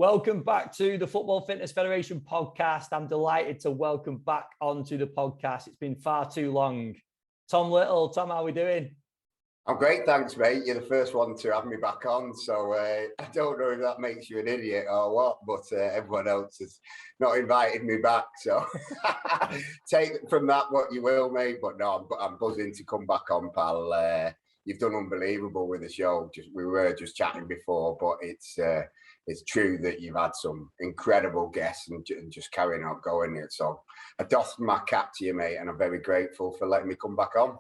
Welcome back to the Football Fitness Federation podcast. I'm delighted to welcome back onto the podcast. It's been far too long. Tom Little, Tom, how are we doing? I'm great, thanks, mate. You're the first one to have me back on, so I don't know if that makes you an idiot or what, but everyone else has not invited me back, so take from that what you will, mate. But no, I'm buzzing to come back on, pal. You've done unbelievable with the show. We were just chatting before, but it's true that you've had some incredible guests and just carrying on going it. So I doff my cap to you, mate, and I'm very grateful for letting me come back on.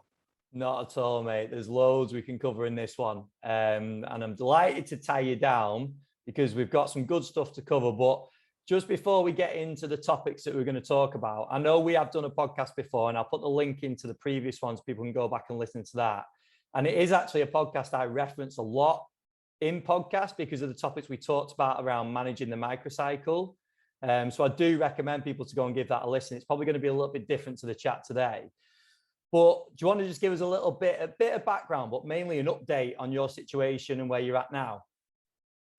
Not at all, mate. There's loads we can cover in this one. And I'm delighted to tie you down because we've got some good stuff to cover. But just before we get into the topics that we're going to talk about, I know we have done a podcast before, and I'll put the link into the previous ones. People can go back and listen to that. And it is actually a podcast I reference a lot in podcast because of the topics we talked about around managing the microcycle. So I do recommend people to go and give that a listen. It's probably going to be a little bit different to the chat today. But do you want to just give us a bit of background, but mainly an update on your situation and where you're at now?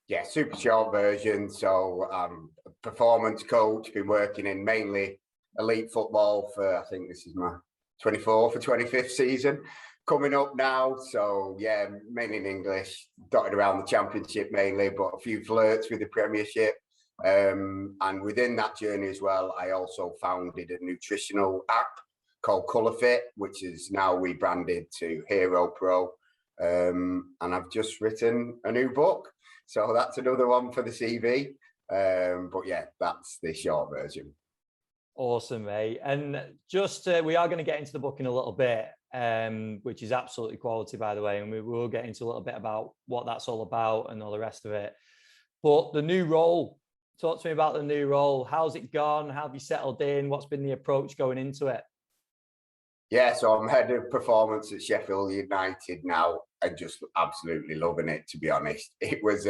Yeah, super short version. So I'm a performance coach, been working in mainly elite football for, I think this is my 24th or 25th season coming up now. So yeah, mainly in English, dotted around the championship mainly, but a few flirts with the Premiership. And within that journey as well, I also founded a nutritional app called ColourFit, which is now rebranded to Hero Pro. And I've just written a new book. So that's another one for the CV. But yeah, that's the short version. Awesome, mate. And just, we are going to get into the book in a little bit, which is absolutely quality, by the way. And we will get into a little bit about what that's all about and all the rest of it. But the new role, talk to me about the new role. How's it gone? How have you settled in? What's been the approach going into it? Yeah, so I'm head of performance at Sheffield United now and just absolutely loving it, to be honest. It was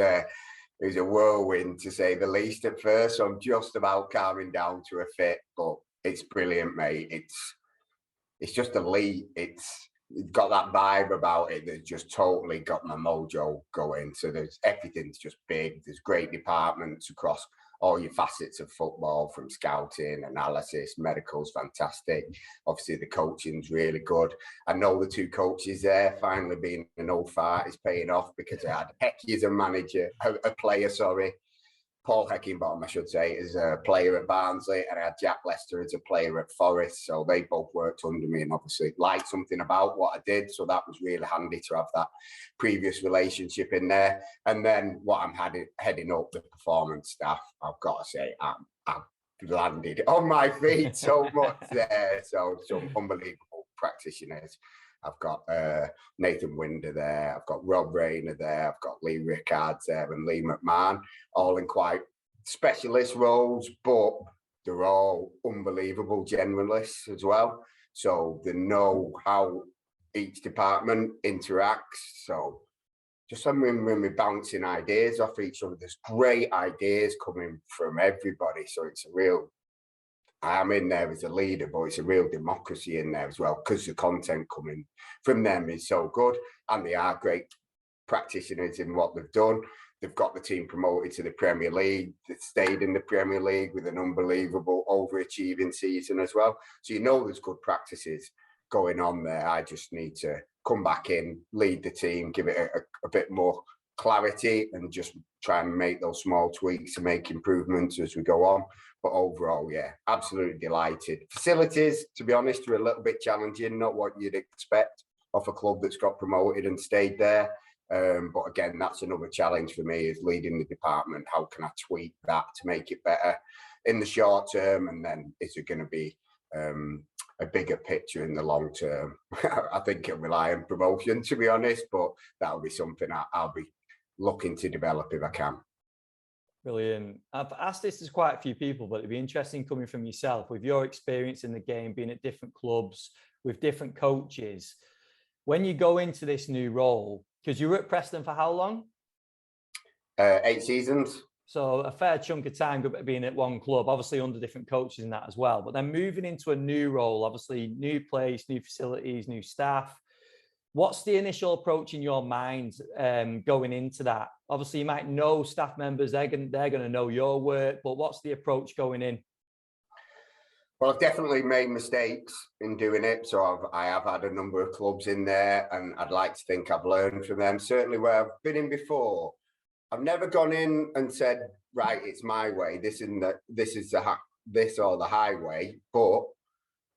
a whirlwind, to say the least, at first. So I'm just about calming down to a fit, but it's brilliant, mate. It's just elite. It's got that vibe about it that just totally got my mojo going. So everything's just big. There's great departments across all your facets of football, from scouting, analysis, medical's fantastic. Obviously, the coaching's really good. I know the two coaches there, finally being an old fart, is paying off because I had Hecky as a manager, a player, sorry. Paul Heckingbottom, I should say, is a player at Barnsley, and I had Jack Lester as a player at Forest. So they both worked under me and obviously liked something about what I did. So that was really handy to have that previous relationship in there. And then what I'm heading up, the performance staff, I've got to say, I've landed on my feet so much there. So some unbelievable practitioners. I've got Nathan Winder there. I've got Rob Rayner there. I've got Lee Rickards there and Lee McMahon, all in quite specialist roles, but they're all unbelievable generalists as well. So they know how each department interacts. So just when we're bouncing ideas off each other, there's great ideas coming from everybody. So it's a real... I'm in there as a leader, but it's a real democracy in there as well because the content coming from them is so good, and they are great practitioners in what they've done. They've got the team promoted to the Premier League. They stayed in the Premier League with an unbelievable overachieving season as well. So you know there's good practices going on there. I just need to come back in, lead the team, give it a bit more clarity, and just try and make those small tweaks to make improvements as we go on. But overall, yeah, absolutely delighted. Facilities, to be honest, are a little bit challenging, not what you'd expect of a club that's got promoted and stayed there. But again, that's another challenge for me, is leading the department. How can I tweak that to make it better in the short term? And then is it going to be a bigger picture in the long term? I think it'll rely on promotion, to be honest, but that'll be something I'll be looking to develop if I can. Brilliant. I've asked this to quite a few people, but it'd be interesting coming from yourself, with your experience in the game, being at different clubs, with different coaches. When you go into this new role, because you were at Preston for how long? 8 seasons. So a fair chunk of time being at one club, obviously under different coaches and that as well. But then moving into a new role, obviously new place, new facilities, new staff. What's the initial approach in your mind going into that? Obviously, you might know staff members, they're going to know your work, but what's the approach going in? Well, I've definitely made mistakes in doing it. So I have had a number of clubs in there, and I'd like to think I've learned from them. Certainly where I've been in before, I've never gone in and said, right, it's my way. This is the highway. But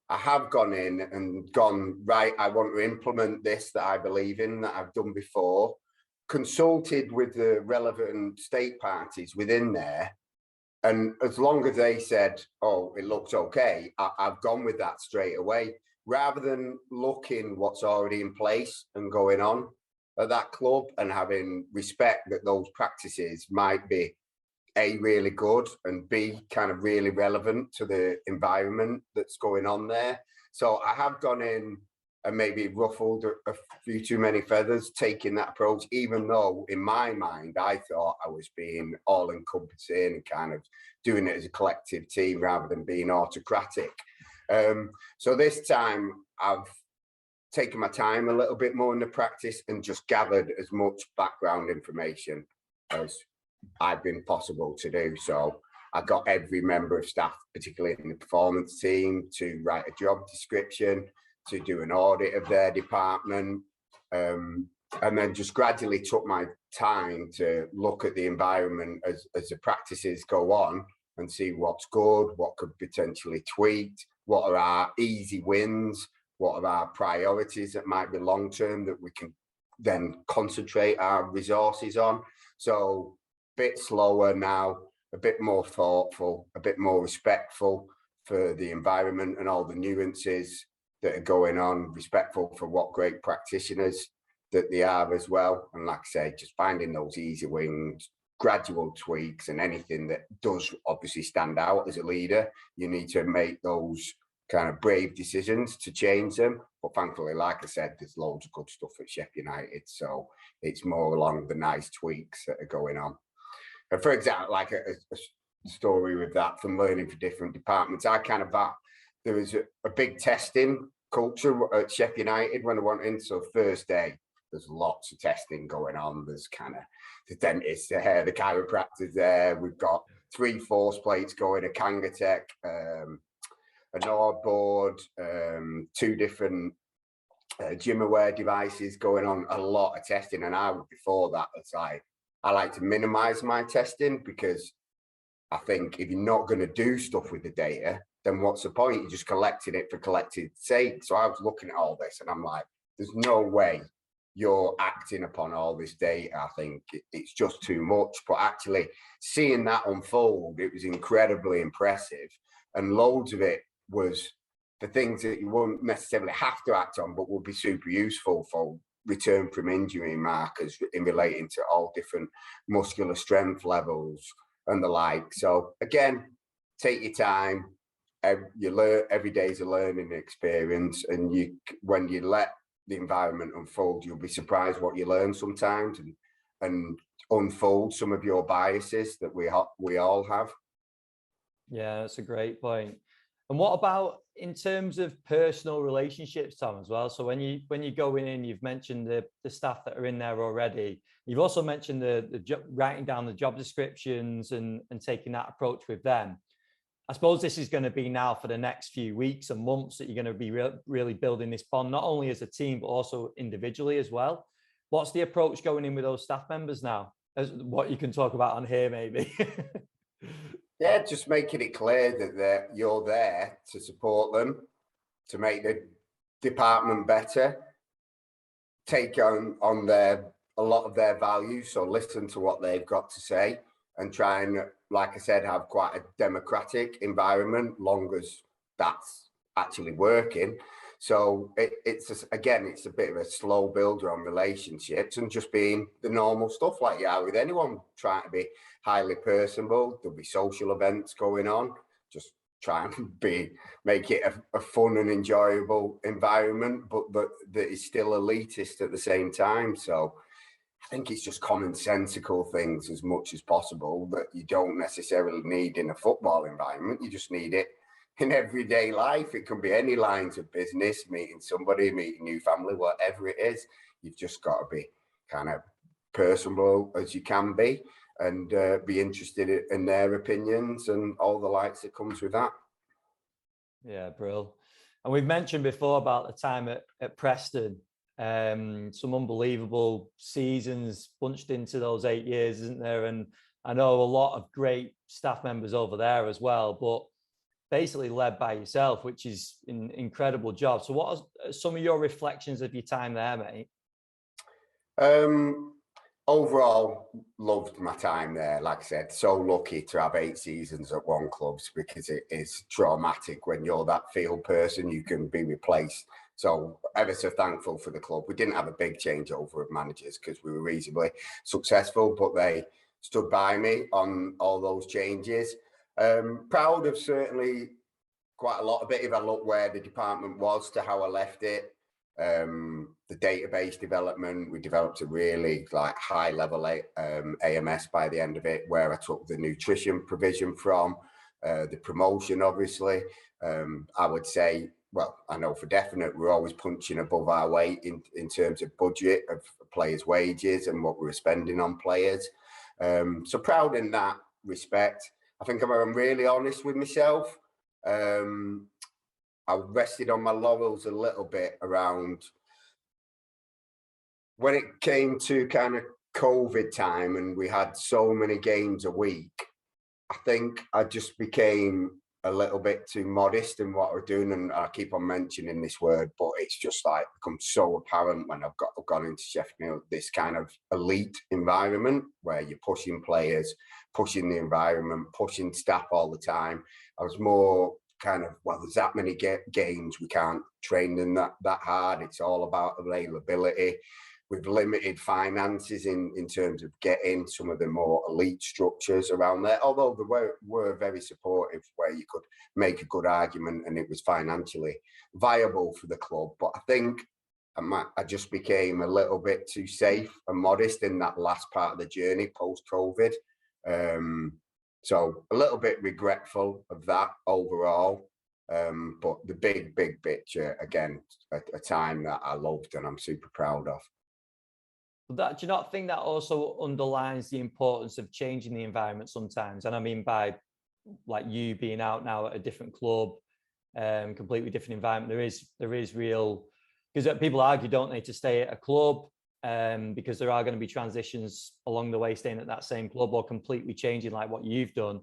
I have gone in and gone, right, I want to implement this that I believe in, that I've done before, consulted with the relevant state parties within there. And as long as they said, oh, it looks okay, I've gone with that straight away, rather than looking what's already in place and going on at that club and having respect that those practices might be A, really good, and B, kind of really relevant to the environment that's going on there. So I have gone in and maybe ruffled a few too many feathers taking that approach, even though in my mind, I thought I was being all encompassing and kind of doing it as a collective team rather than being autocratic. So this time I've taken my time a little bit more in the practice and just gathered as much background information as I've been possible to do. So I got every member of staff, particularly in the performance team, to write a job description, to do an audit of their department, and then just gradually took my time to look at the environment as the practices go on and see what's good, what could potentially tweaked, what are our easy wins, what are our priorities that might be long term that we can then concentrate our resources on. So a bit slower now, a bit more thoughtful, a bit more respectful for the environment and all the nuances that are going on, respectful for what great practitioners that they are as well. And like I say, just finding those easy wins, gradual tweaks, and anything that does obviously stand out as a leader, you need to make those kind of brave decisions to change them. But thankfully, like I said, there's loads of good stuff at Sheff United. So it's more along the nice tweaks that are going on. And for example, like a story with that from learning for different departments, there was a big testing culture at Sheff United when I went in. So first day, there's lots of testing going on. There's kind of the dentist there, the chiropractors there. We've got 3 force plates going, a Kangatech, a Nord board, 2 different gym aware devices going on, a lot of testing. And before that, I like to minimize my testing, because I think if you're not going to do stuff with the data, then what's the point? You're just collecting it for collected sake. So I was looking at all this and I'm like, there's no way you're acting upon all this data. I think it's just too much. But actually seeing that unfold, it was incredibly impressive. And loads of it was the things that you wouldn't necessarily have to act on, but would be super useful for return from injury markers in relating to all different muscular strength levels and the like. So again, take your time. You learn, every day is a learning experience, and when you let the environment unfold, you'll be surprised what you learn sometimes, and unfold some of your biases that we all have. Yeah, that's a great point. And what about in terms of personal relationships, Tom, as well? So when you go in, you've mentioned the staff that are in there already. You've also mentioned the writing down the job descriptions and taking that approach with them. I suppose this is going to be now for the next few weeks and months that you're going to be really building this bond, not only as a team, but also individually as well. What's the approach going in with those staff members now? As what you can talk about on here, maybe. Yeah, just making it clear that you're there to support them, to make the department better, take on a lot of their values. So listen to what they've got to say and try and, like I said, have quite a democratic environment, long as that's actually working. So it's a bit of a slow builder on relationships, and just being the normal stuff like you are with anyone, trying to be highly personable. There'll be social events going on. Just try and make it a fun and enjoyable environment, but that is still elitist at the same time. So I think it's just commonsensical things as much as possible that you don't necessarily need in a football environment. You just need it in everyday life. It can be any lines of business, meeting somebody, meeting new family, whatever it is. You've just got to be kind of personable as you can be, and be interested in their opinions and all the likes that comes with that. Yeah, brilliant. And we've mentioned before about the time at Preston, some unbelievable seasons bunched into those 8 years, isn't there? And I know a lot of great staff members over there as well, but basically led by yourself, which is an incredible job. So what are some of your reflections of your time there, mate? Overall, loved my time there. Like I said, so lucky to have 8 seasons at one club, because it is traumatic when you're that field person. You can be replaced. So ever so thankful for the club. We didn't have a big changeover of managers because we were reasonably successful, but they stood by me on all those changes. Proud of certainly quite a lot of it, if I look where the department was to how I left it. The database development, we developed a really high level AMS by the end of it, where I took the nutrition provision from, the promotion, obviously. I would say, well, I know for definite, we're always punching above our weight in terms of budget of players' wages and what we were spending on players. So proud in that respect. I think I'm really honest with myself. I rested on my laurels a little bit around when it came to kind of COVID time and we had so many games a week. I think I just became a little bit too modest in what we're doing, and I keep on mentioning this word, but it's just become so apparent when I've gone into Sheffield, this kind of elite environment where you're pushing players, pushing the environment, pushing staff all the time. I was more kind of, well, there's that many games, we can't train them that hard. It's all about availability. We've limited finances in terms of getting some of the more elite structures around there, although they were very supportive, where you could make a good argument and it was financially viable for the club. But I think I just became a little bit too safe and modest in that last part of the journey post-COVID. So a little bit regretful of that overall. But the big picture, again, a time that I loved and I'm super proud of. Do you not think that also underlines the importance of changing the environment sometimes? And I mean by you being out now at a different club, completely different environment. There is real, because people argue, don't they, to stay at a club, because there are going to be transitions along the way, staying at that same club or completely changing like what you've done.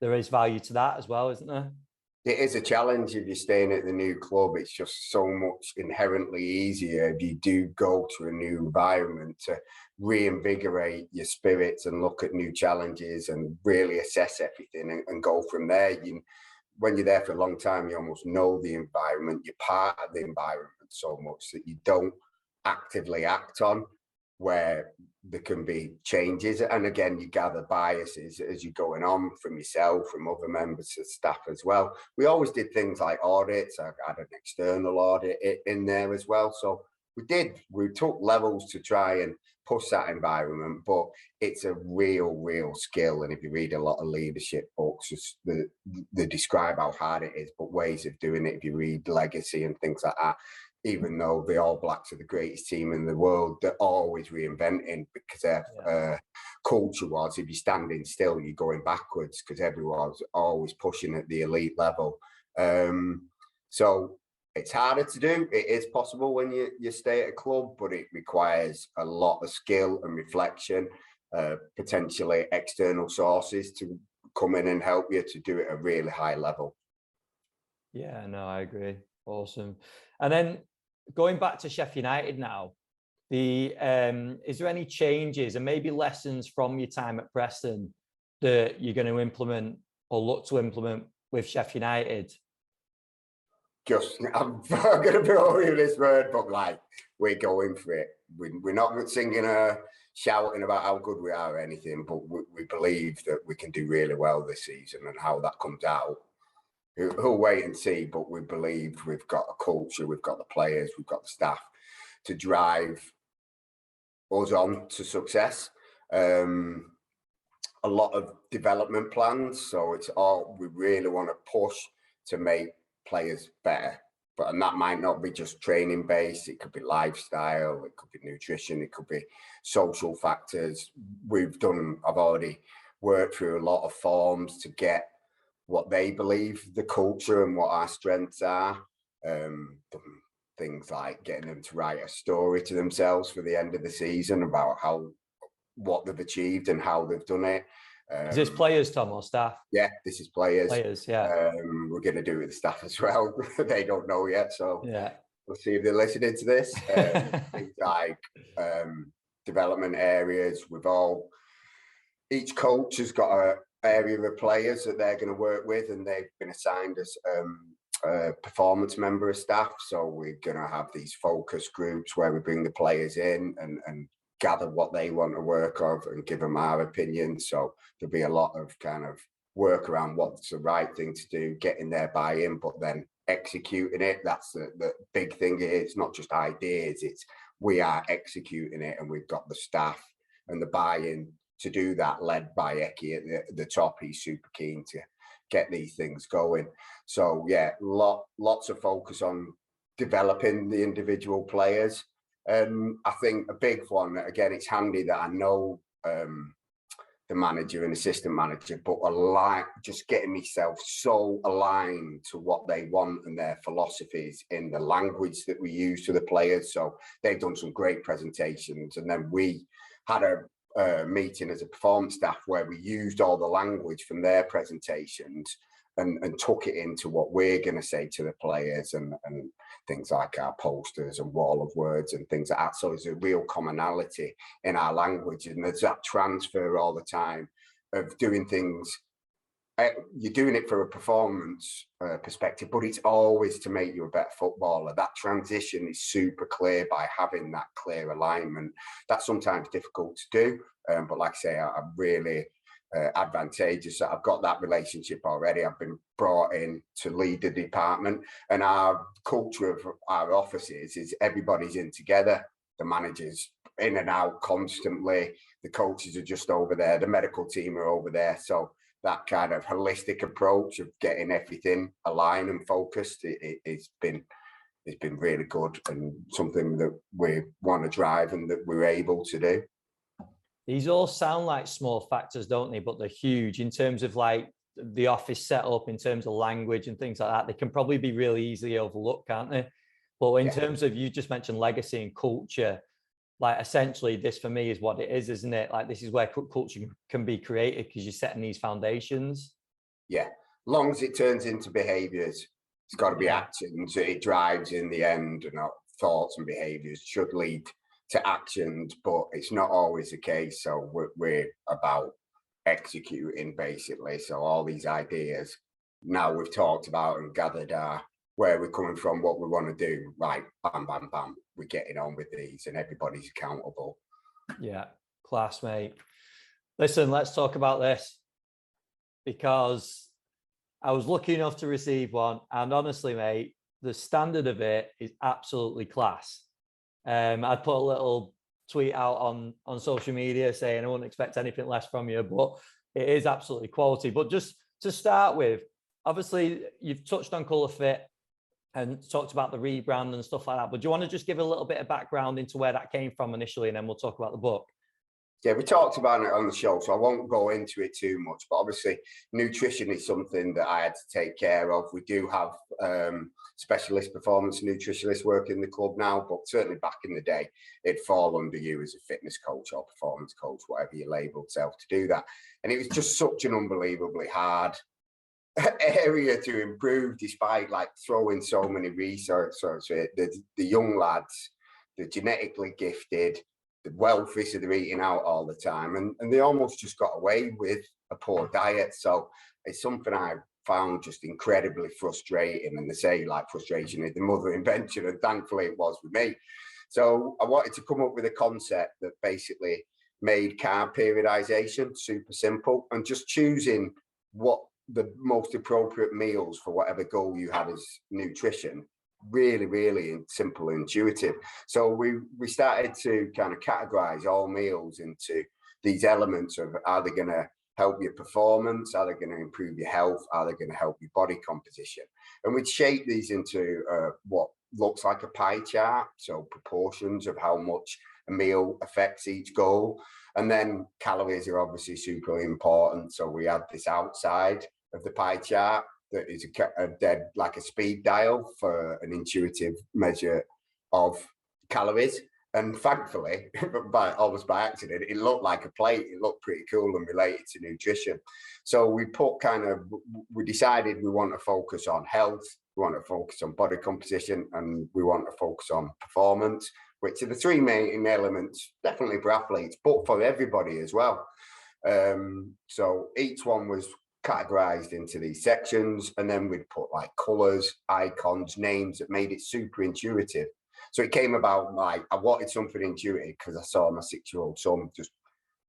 There is value to that as well, isn't there? It is a challenge if you're staying at the new club. It's just so much inherently easier if you do go to a new environment to reinvigorate your spirits and look at new challenges and really assess everything and go from there. When you're there for a long time, you almost know the environment. You're part of the environment so much that you don't actively act on where there can be changes. And again, you gather biases as you're going on from yourself, from other members of staff as well. We always did things like audits. I had an external audit in there as well. So we took levels to try and push that environment, but it's a real skill. And if you read a lot of leadership books, they describe how hard it is, but ways of doing it, if you read Legacy and things like that, even though the All Blacks are the greatest team in the world, they're always reinventing, because their culture was, if you're standing still, you're going backwards, because everyone's always pushing at the elite level. So it's harder to do. It is possible when you stay at a club, but it requires a lot of skill and reflection, potentially external sources to come in and help you to do it at a really high level. Yeah, no, I agree. Awesome. And then going back to Sheff United now, is there any changes and maybe lessons from your time at Preston that you're going to implement or look to implement with Sheff United? I'm going to be over this word, but we're going for it. We're not singing or shouting about how good we are or anything, but we believe that we can do really well this season, and how that comes out, we'll wait and see. But we believe we've got a culture, we've got the players, we've got the staff to drive us on to success. A lot of development plans, so it's all we really want to push to make players better. And that might not be just training based. It could be lifestyle, it could be nutrition, it could be social factors. I've already worked through a lot of forms to get what they believe the culture and what our strengths are. Things like getting them to write a story to themselves for the end of the season about what they've achieved and how they've done it. Is this players, Tom, or staff? Yeah, this is players. Players, yeah. We're going to do it with the staff as well. They don't know yet, so yeah, we'll see if they're listening to this. Things like development areas. Each coach has got an area of players that they're going to work with, and they've been assigned as a performance member of staff. So we're going to have these focus groups where we bring the players in and gather what they want to work of and give them our opinion. So there'll be a lot of kind of work around what's the right thing to do, getting their buy-in, but then executing it. That's the big thing. It's not just ideas, it's we are executing it, and we've got the staff and the buy-in to do that, led by Eki at the top. He's super keen to get these things going. So yeah, lots of focus on developing the individual players. And I think a big one, again, it's handy that I know the manager and assistant manager, but just getting myself so aligned to what they want and their philosophies in the language that we use to the players. So they've done some great presentations, and then we had a meeting as a performance staff where we used all the language from their presentations and took it into what we're going to say to the players, and things like our posters and wall of words and things like that. So there's a real commonality in our language, and there's that transfer all the time of doing things. You're doing it for a performance perspective, but it's always to make you a better footballer. That transition is super clear by having that clear alignment. That's sometimes difficult to do, but like I say, I'm really advantageous that I've got that relationship already. I've been brought in to lead the department, and our culture of our offices is everybody's in together. The managers in and out constantly. The coaches are just over there. The medical team are over there. So that kind of holistic approach of getting everything aligned and focused, it's been really good, and something that we want to drive and that we're able to do. These all sound like small factors, don't they? But they're huge in terms of like the office setup, in terms of language and things like that. They can probably be really easily overlooked, can't they? But in terms of, you just mentioned legacy and culture, like essentially this for me is what it is, isn't it? Like this is where culture can be created, because you're setting these foundations. Yeah, long as it turns into behaviours, it's got to be actions. It drives in the end, and thoughts and behaviours should lead to actions, but it's not always the case. So we're about executing, basically. So all these ideas now we've talked about and gathered where we're coming from, what we want to do, right, bam, bam, bam, we're getting on with these, and everybody's accountable. Yeah, class, mate. Listen, let's talk about this, because I was lucky enough to receive one, and honestly, mate, the standard of it is absolutely class. I'd put a little tweet out on social media saying I wouldn't expect anything less from you, but it is absolutely quality. But just to start with, obviously you've touched on Colour Fit and talked about the rebrand and stuff like that, but do you want to just give a little bit of background into where that came from initially, and then we'll talk about the book? Yeah, we talked about it on the show, so I won't go into it too much, but obviously nutrition is something that I had to take care of. We do have specialist performance nutritionists working in the club now, but certainly back in the day, it'd fall under you as a fitness coach or performance coach, whatever you labelled self, to do that. And it was just such an unbelievably hard area to improve, despite like throwing so many resources. The young lads, the genetically gifted, the wealthy, so they're eating out all the time, and they almost just got away with a poor diet. So it's something I found just incredibly frustrating, and they say like frustration is the mother of invention, and thankfully it was with me. So I wanted to come up with a concept that basically made carb periodization super simple, and just choosing what the most appropriate meals for whatever goal you had as nutrition. Really, really simple and intuitive. So we started to kind of categorize all meals into these elements of, are they going to help your performance? Are they going to improve your health? Are they going to help your body composition? And we'd shape these into what looks like a pie chart, so proportions of how much a meal affects each goal. And then calories are obviously super important, so we had this outside of the pie chart that is a dead like a speed dial for an intuitive measure of calories. And thankfully, almost by accident, it looked like a plate. It looked pretty cool and related to nutrition. So we decided we want to focus on health, we want to focus on body composition, and we want to focus on performance, which are the three main elements, definitely for athletes, but for everybody as well. So each one was categorized into these sections, and then we'd put like colors, icons, names that made it super intuitive. So it came about like I wanted something intuitive because I saw my 6-year-old son just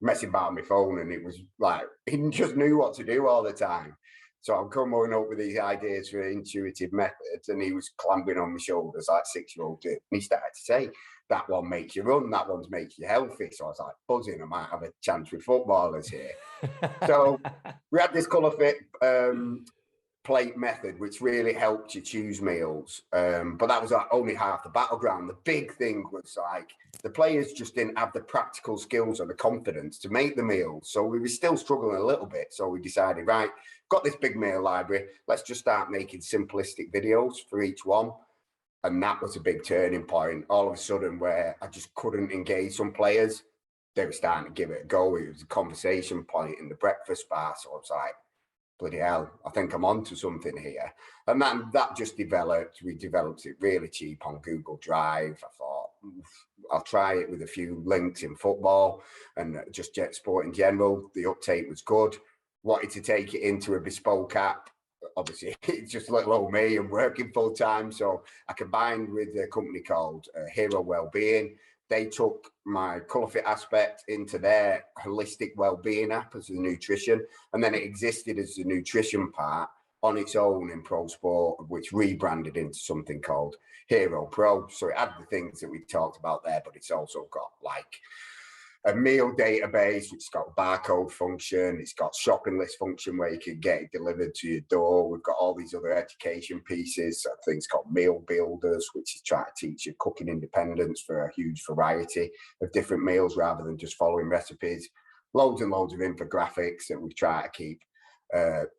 messing about on my phone, and it was like he just knew what to do all the time. So I'm coming up with these ideas for intuitive methods, and he was clambering on my shoulders like 6-year-old did. And he started to say, that one makes you run, that one's makes you healthy. So I was like buzzing, I might have a chance with footballers here. So we had this colour fit plate method, which really helped you choose meals. But that was only half the battleground. The big thing was like the players just didn't have the practical skills or the confidence to make the meals. So we were still struggling a little bit. So we decided, right, got this big meal library. Let's just start making simplistic videos for each one. And that was a big turning point. All of a sudden, where I just couldn't engage some players, they were starting to give it a go. It was a conversation point in the breakfast bar. So I was like, bloody hell, I think I'm onto something here. And that just developed. We developed it really cheap on Google Drive. I thought, I'll try it with a few links in football and just Jet Sport in general. The uptake was good. Wanted to take it into a bespoke app. Obviously, it's just little old me and working full time. So I combined with a company called Hero Wellbeing. They took my colour fit aspect into their holistic well-being app as a nutrition, and then it existed as the nutrition part on its own in pro sport, which rebranded into something called Hero Pro. So it had the things that we talked about there, but it's also got like a meal database, which has got a barcode function. It's got shopping list function where you can get it delivered to your door. We've got all these other education pieces, things called Meal Builders, which is trying to teach you cooking independence for a huge variety of different meals rather than just following recipes. Loads and loads of infographics that we try to keep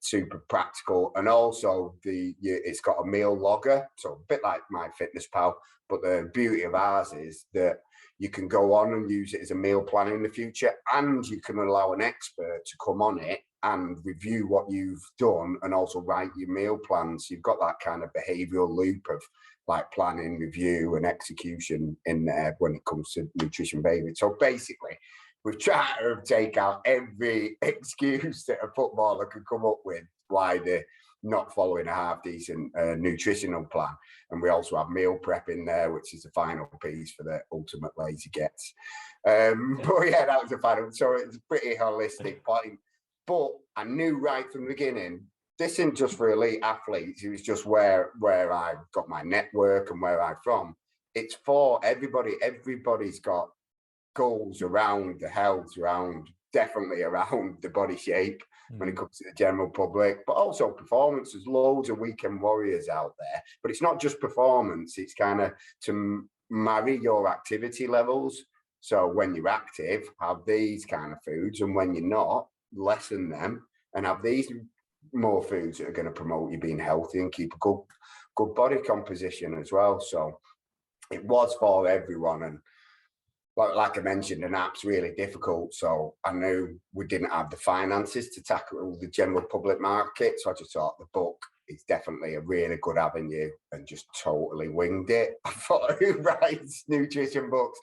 super practical. And also it's got a meal logger, so a bit like MyFitnessPal, but the beauty of ours is that you can go on and use it as a meal plan in the future, and you can allow an expert to come on it and review what you've done and also write your meal plans. You've got that kind of behavioral loop of like planning, review and execution in there when it comes to nutrition baby. So basically, we've tried to take out every excuse that a footballer could come up with why they're not following a half decent nutritional plan. And we also have meal prep in there, which is the final piece for the ultimate lazy gets. But yeah, that was the final. So it's a pretty holistic point. But I knew right from the beginning, this isn't just for elite athletes. It was just where I got my network and where I'm from. It's for everybody. Everybody's got goals around the health, definitely around the body shape when it comes to the general public, but also performance. There's loads of weekend warriors out there, but it's not just performance. It's kind of to marry your activity levels. So when you're active, have these kind of foods, and when you're not, lessen them and have these more foods that are going to promote you being healthy and keep a good body composition as well. So it was for everyone. And like I mentioned, an app's really difficult. So I knew we didn't have the finances to tackle the general public market. So I just thought the book is definitely a really good avenue, and just totally winged it. I thought, who writes nutrition books?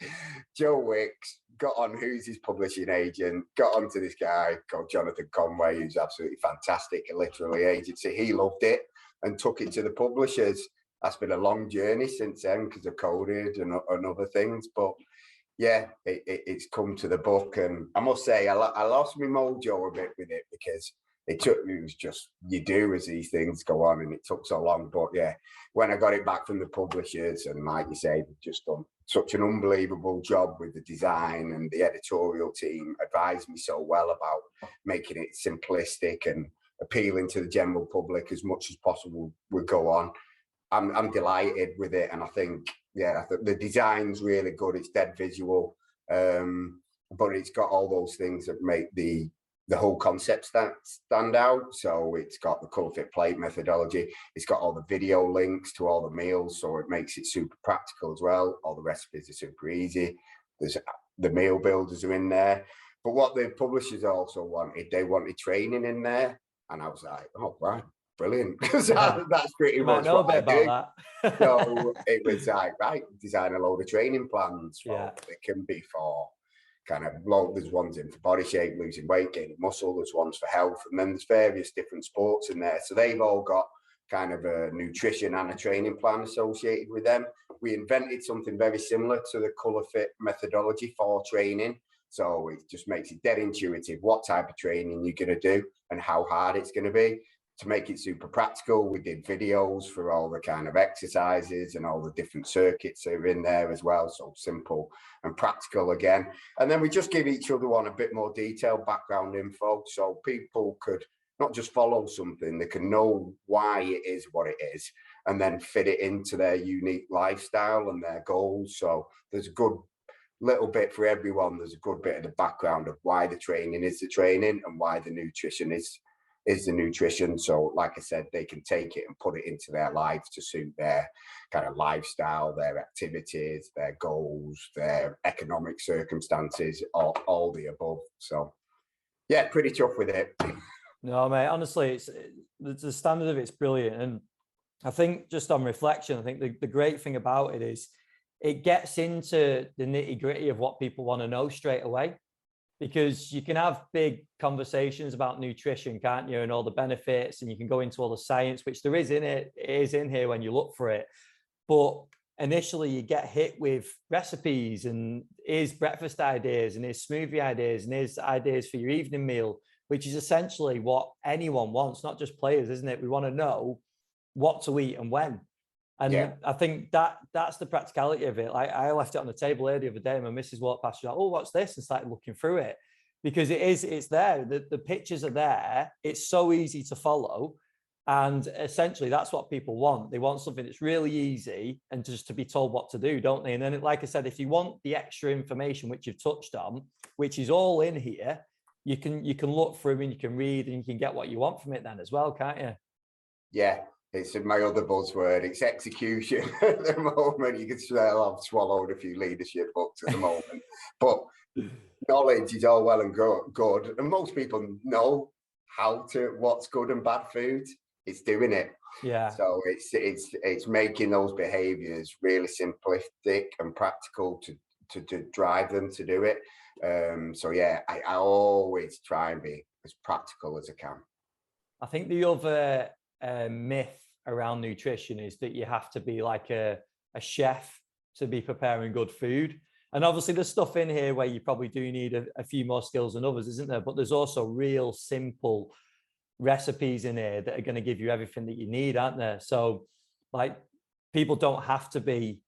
Joe Wicks got on who's his publishing agent, got onto this guy called Jonathan Conway, who's absolutely fantastic, a literary agency. He loved it and took it to the publishers. That's been a long journey since then because of COVID and other things. But yeah, it's come to the book, and I must say I lost my mojo a bit with it because it was just, you do as these things go on, and it took so long. But yeah, when I got it back from the publishers, and like you say, they've just done such an unbelievable job with the design, and the editorial team advised me so well about making it simplistic and appealing to the general public as much as possible would go on. I'm delighted with it, and I think the design's really good. It's dead visual, but it's got all those things that make the whole concept stand out. So it's got the colour fit plate methodology. It's got all the video links to all the meals, so it makes it super practical as well. All the recipes are super easy. There's the meal builders are in there. But what the publishers also wanted, they wanted training in there, and I was like, oh right, brilliant, because that's pretty much what I do. That. So it was like, right, design a load of training plans for it can be for kind of there's ones in for body shape, losing weight, gaining muscle, there's ones for health, and then there's various different sports in there. So they've all got kind of a nutrition and a training plan associated with them. We invented something very similar to the colour fit methodology for training. So it just makes it dead intuitive what type of training you're going to do and how hard it's going to be. To make it super practical, we did videos for all the kind of exercises and all the different circuits that are in there as well. So simple and practical again. And then we just give each other one a bit more detailed background info, so people could not just follow something, they can know why it is what it is, and then fit it into their unique lifestyle and their goals. So there's a good little bit for everyone. There's a good bit of the background of why the training is the training and why the nutrition is the nutrition. So like I said, they can take it and put it into their life to suit their kind of lifestyle, their activities, their goals, their economic circumstances, all the above. So yeah, pretty tough with it. No, mate, honestly, it's the standard of it's brilliant. And I think just on reflection, I think the great thing about it is it gets into the nitty gritty of what people want to know straight away. Because you can have big conversations about nutrition, can't you? And all the benefits, and you can go into all the science, which there is in it. It is in here when you look for it. But initially you get hit with recipes and here's breakfast ideas and here's smoothie ideas and here's ideas for your evening meal, which is essentially what anyone wants, not just players, isn't it? We want to know what to eat and when. And I think that's the practicality of it. Like I left it on the table here the other day and my missus walked past, she's like, oh, what's this? And started looking through it because it's there. The pictures are there. It's so easy to follow. And essentially that's what people want. They want something that's really easy and just to be told what to do, don't they? And then, like I said, if you want the extra information, which you've touched on, which is all in here, you can look through and you can read and you can get what you want from it then as well, can't you? Yeah. It's my other buzzword. It's execution at the moment. You can tell I've swallowed a few leadership books at the moment, but knowledge is all well and good. And most people know what's good and bad food. It's doing it. Yeah. So it's making those behaviors really simplistic and practical to drive them to do it. So yeah, I always try and be as practical as I can. I think the other myth around nutrition is that you have to be like a chef to be preparing good food. And obviously there's stuff in here where you probably do need a few more skills than others, isn't there? But there's also real simple recipes in here that are going to give you everything that you need, aren't there? So like people don't have to be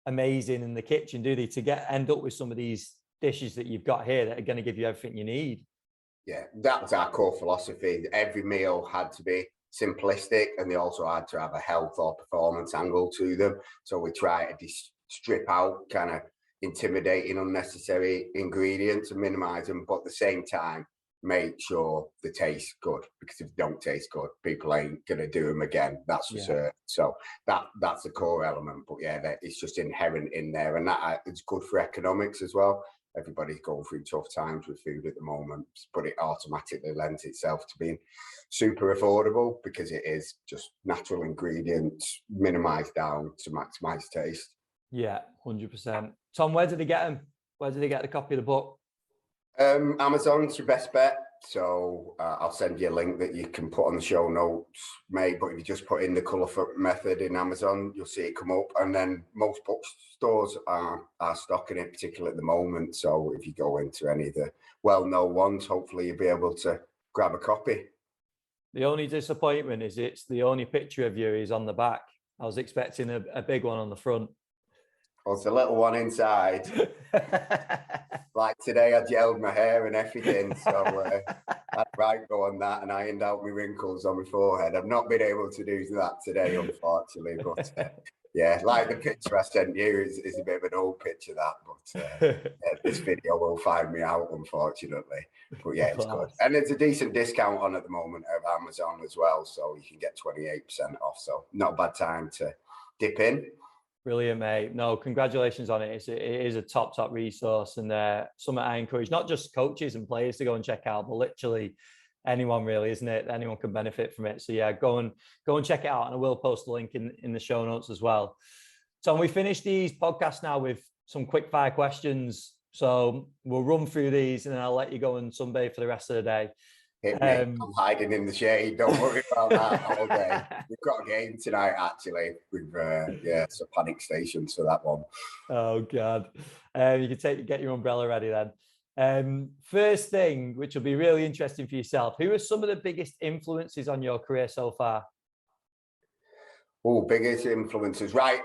amazing in the kitchen, do they, to end up with some of these dishes that you've got here that are going to give you everything you need. Yeah, that was our core philosophy. Every meal had to be simplistic and they also had to have a health or performance angle to them. So we try to strip out kind of intimidating, unnecessary ingredients and minimize them, but at the same time, make sure they taste good, because if they don't taste good, people ain't going to do them again. That's for certain. So that's the core element. But yeah, it's just inherent in there, and that it's good for economics as well. Everybody's going through tough times with food at the moment, but it automatically lends itself to being super affordable because it is just natural ingredients minimized down to maximize taste. Yeah, 100%. Tom, where did they get them? Where did they get the copy of the book? Amazon's your best bet. So I'll send you a link that you can put on the show notes, mate. But if you just put in the colour fit method in Amazon, you'll see it come up. And then most bookstores are stocking it, particularly at the moment. So if you go into any of the well-known ones, hopefully you'll be able to grab a copy. The only disappointment is it's the only picture of you is on the back. I was expecting a big one on the front. Well, it's the little one inside. Like today, I gelled my hair and everything, so I'd right go on that and ironed out my wrinkles on my forehead. I've not been able to do that today, unfortunately, but yeah, like the picture I sent you is a bit of an old picture, that, but yeah, this video will find me out, unfortunately. But yeah, it's good. And there's a decent discount on at the moment of Amazon as well, so you can get 28% off, so not a bad time to dip in. Brilliant, mate. No, congratulations on it. It is a top resource, and something I encourage not just coaches and players to go and check out, but literally anyone, really, isn't it? Anyone can benefit from it. So yeah, go and check it out, and I will post the link in the show notes as well. So we finished these podcasts now with some quick fire questions. So we'll run through these, and then I'll let you go and sunbathe for the rest of the day. I'm hiding in the shade. Don't worry about that all day. We've got a game tonight, actually. With it's a panic station, so that one. Oh God, you can get your umbrella ready then. First thing, which will be really interesting for yourself, who are some of the biggest influences on your career so far? Oh, biggest influences, right?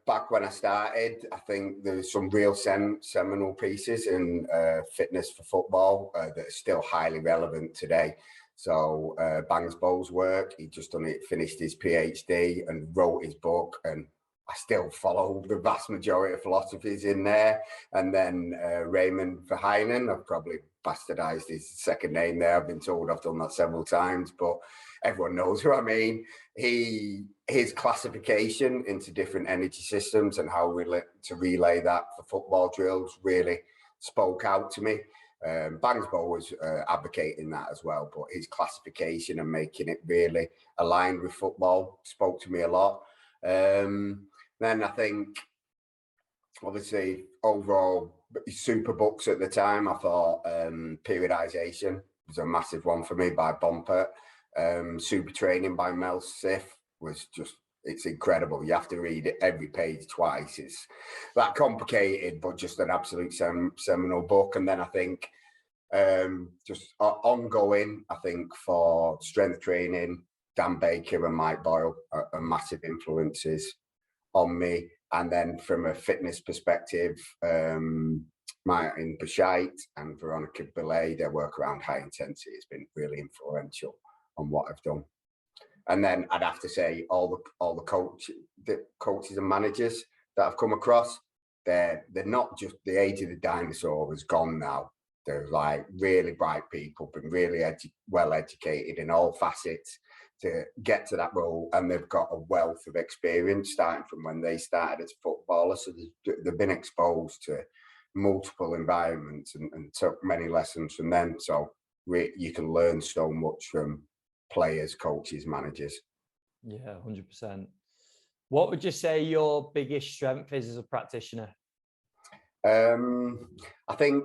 Back when I started, I think there's some real seminal pieces in fitness for football that are still highly relevant today. So Bangs Bowles' work, he just finished his PhD and wrote his book, and I still follow the vast majority of philosophies in there. And then Raymond Verheyen, I've probably bastardized his second name there. I've been told I've done that several times, but everyone knows who I mean. His classification into different energy systems and how to relay that for football drills really spoke out to me. Bangs Bowles was advocating that as well, but his classification and making it really aligned with football spoke to me a lot. Then I think, obviously, overall, super books at the time, I thought Periodization was a massive one for me by Bompert. Super Training by Mel Siff was just, it's incredible. You have to read it every page twice. It's that complicated, but just an absolute seminal book. And then I think just ongoing, I think for strength training, Dan Baker and Mike Boyle are massive influences on me. And then from a fitness perspective, Martin Bashite and Veronica Belay, their work around high intensity has been really influential on what I've done. And then I'd have to say all the coaches and managers that I've come across, they're not just, the age of the dinosaur is gone now. They're like really bright people, been really well educated in all facets to get to that role, and they've got a wealth of experience starting from when they started as footballers. So they've been exposed to multiple environments and took many lessons from them. So you can learn so much from players, coaches, managers. Yeah, 100%. What would you say your biggest strength is as a practitioner? I think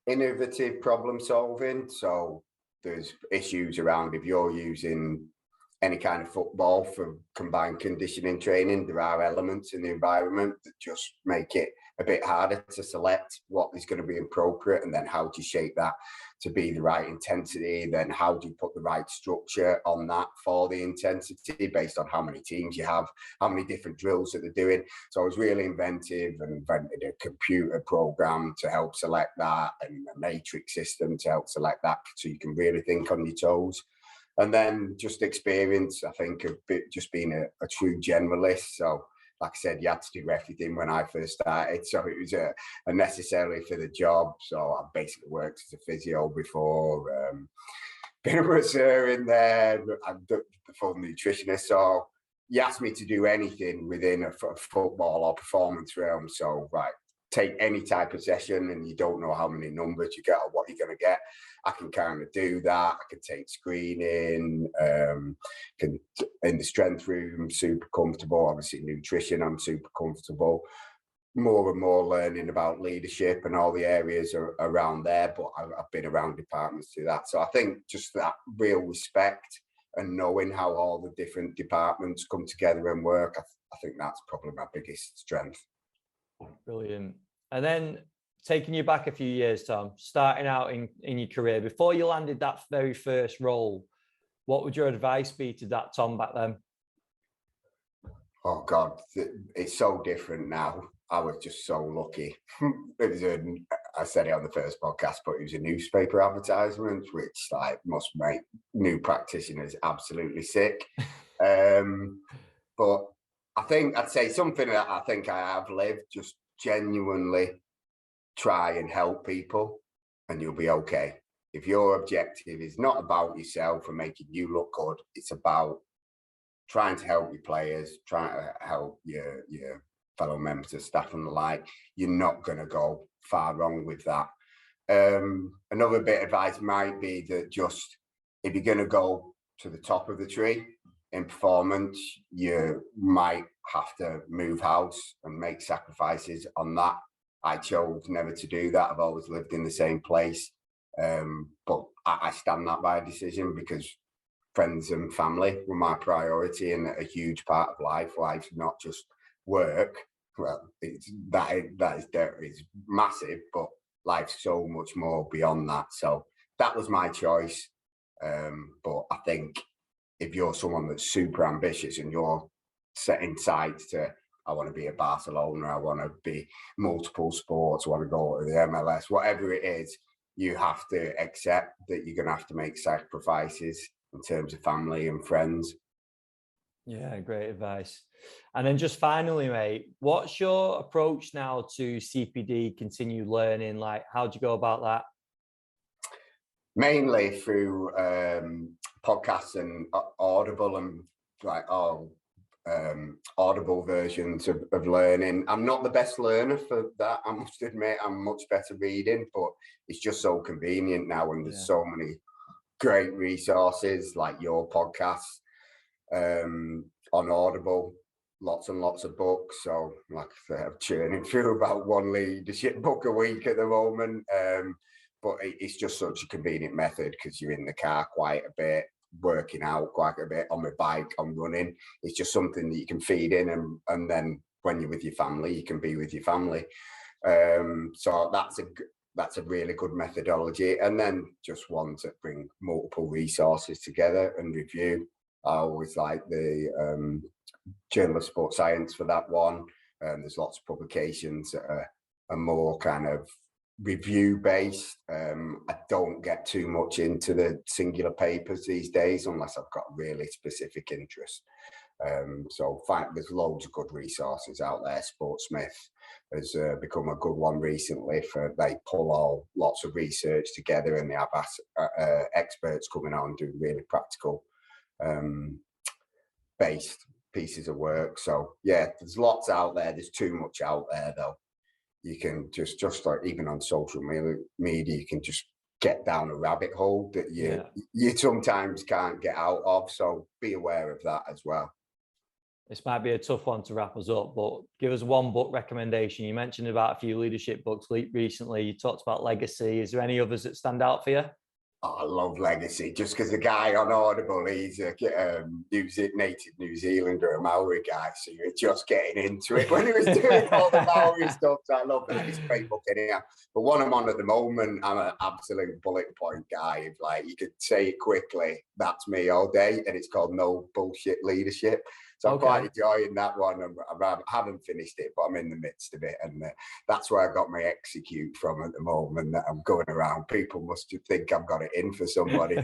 innovative problem solving. So there's issues around if you're using any kind of football for combined conditioning training, there are elements in the environment that just make it a bit harder to select what is going to be appropriate, and then how do you shape that to be the right intensity, then how do you put the right structure on that for the intensity based on how many teams you have, how many different drills that they're doing. So I was really inventive and invented a computer program to help select that, and a matrix system to help select that, so you can really think on your toes. And then just experience, I think, of just being a true generalist. So like I said, you had to do everything when I first started. So it was a necessary for the job. So I basically worked as a physio before, been a masseur in there, I'm the full nutritionist. So you asked me to do anything within a football or performance realm. So, right, take any type of session and you don't know how many numbers you get or what you're going to get. I can kind of do that. I can take screening, can in the strength room, super comfortable. Obviously nutrition, I'm super comfortable. More and more learning about leadership and all the areas around there, but I've been around departments to that. So I think just that real respect and knowing how all the different departments come together and work, I think that's probably my biggest strength. Brilliant. And then taking you back a few years, Tom, starting out in your career, before you landed that very first role, what would your advice be to that Tom back then? Oh God, it's so different now. I was just so lucky. It was I said it on the first podcast, but it was a newspaper advertisement, which like must make new practitioners absolutely sick. But I think I'd say something that I think I have lived, just genuinely try and help people and you'll be okay. If your objective is not about yourself and making you look good, it's about trying to help your players, trying to help your fellow members of staff and the like, you're not going to go far wrong with that. Another bit of advice might be that just if you're going to go to the top of the tree in performance, you might have to move house and make sacrifices on that. I chose never to do that. I've always lived in the same place. But I stand that by decision because friends and family were my priority and a huge part of life. Life's not just work. Well, that is massive, but life's so much more beyond that. So that was my choice. But I think if you're someone that's super ambitious and you're setting sights to, I want to be at Barcelona, I want to be multiple sports, I want to go to the MLS, whatever it is, you have to accept that you're going to have to make sacrifices in terms of family and friends. Yeah, great advice. And then just finally, mate, what's your approach now to CPD, continued learning? Like, how do you go about that? Mainly through podcasts and Audible and like Audible versions of learning. I'm not the best learner for that, I must admit. I'm much better reading, but it's just so convenient now, and there's so many great resources like your podcast on Audible, lots and lots of books. So like I said, I'm churning through about one leadership book a week at the moment. But it's just such a convenient method because you're in the car quite a bit, working out quite a bit, on my bike, I'm running. It's just something that you can feed in, and then when you're with your family, you can be with your family. So that's a really good methodology. And then just ones that bring multiple resources together and review. I always like the Journal of Sports Science for that one. There's lots of publications that are more kind of review based. I don't get too much into the singular papers these days unless I've got really specific interest. So there's loads of good resources out there. Sportsmith has become a good one recently. They pull lots of research together, and they have experts coming on doing really practical based pieces of work. So yeah, there's lots out there. There's too much out there though. You can just like, even on social media, you can just get down a rabbit hole that you sometimes can't get out of. So be aware of that as well. This might be a tough one to wrap us up, but give us one book recommendation. You mentioned about a few leadership books recently. You talked about Legacy. Is there any others that stand out for you? Oh, I love Legacy just because the guy on Audible, he's a native New Zealander, a Maori guy. So you're just getting into it when he was doing all the Maori stuff. So I love that. It's a great book anyhow. But one I'm on at the moment, I'm an absolute bullet point guy. If like you could say it quickly, that's me all day. And it's called No Bullshit Leadership. So I'm quite enjoying that one. I haven't finished it, but I'm in the midst of it. And that's where I got my execute from at the moment, that I'm going around. People must think I've got it in for somebody.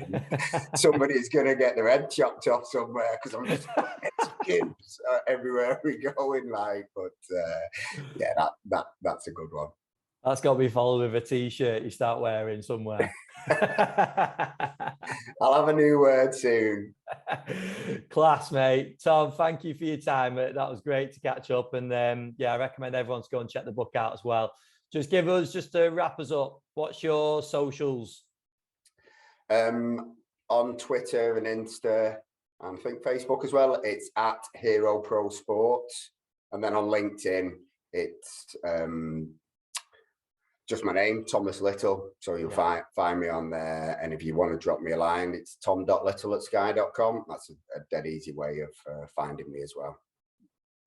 Somebody's going to get their head chopped off somewhere because I'm just executes everywhere we go in life. But yeah, that's a good one. That's got to be followed with a T-shirt you start wearing somewhere. I'll have a new word soon. Class, mate. Tom, thank you for your time. That was great to catch up. And yeah, I recommend everyone to go and check the book out as well. Just to wrap us up, what's your socials? On Twitter and Insta, and I think Facebook as well, it's at Hero Pro Sports. And then on LinkedIn, it's just my name, Thomas Little. So you'll find me on there. And if you want to drop me a line, it's tom.little@sky.com. That's a dead easy way of finding me as well.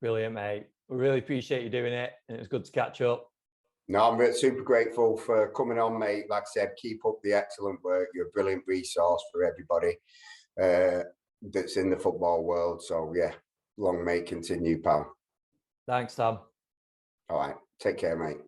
Brilliant, mate. We really appreciate you doing it. And it was good to catch up. No, I'm super grateful for coming on, mate. Like I said, keep up the excellent work. You're a brilliant resource for everybody that's in the football world. So yeah, long may it continue, pal. Thanks, Tom. All right. Take care, mate.